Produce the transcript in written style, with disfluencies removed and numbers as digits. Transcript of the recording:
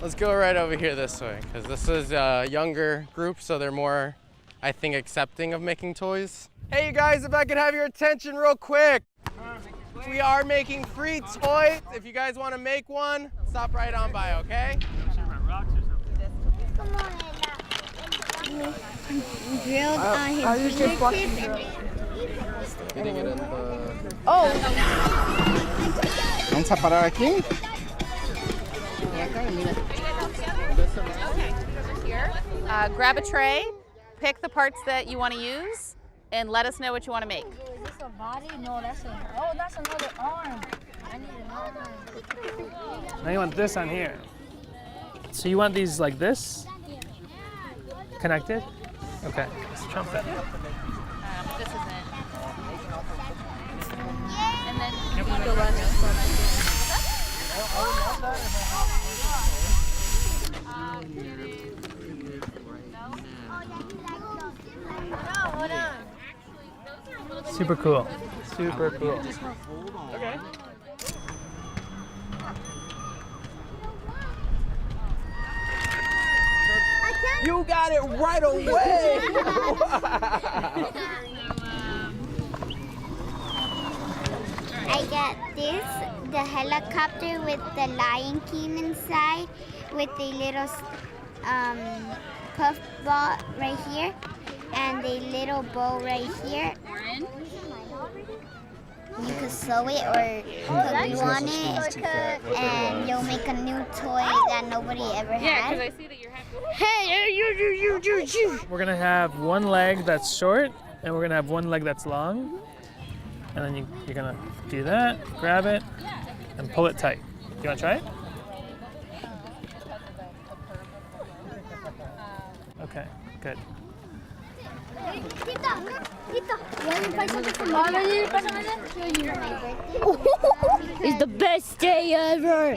Let's go right over here this way, because this is a younger group, so they're more, I think, accepting of making toys. Hey, you guys, if I could have your attention real quick. We are making free toys. If you guys want to make one, stop right on by, okay? Drilled on his fingertips. Getting it in the... Oh! Vamos a parar aquí. Grab a tray, pick the parts that you want to use, and let us know what you want to make. Is this a body? No, that's another arm. I need an arm. Now you want this on here. So you want these like this? Connected? Okay, let's jump that. This isn't. And then Super cool. Super cool. Okay. You got it right away! I got this, the helicopter with the Lion King inside, with the little puff ball right here, and the little bow right here. You could sew it or put glue on it, and you'll make a new toy that nobody ever had. yeah, because I see that you're happy. Hey, you. We're gonna have one leg that's short, and we're gonna have one leg that's long. And then you're gonna do that, grab it, and pull it tight. You wanna try it? Okay, good. It's the best day ever.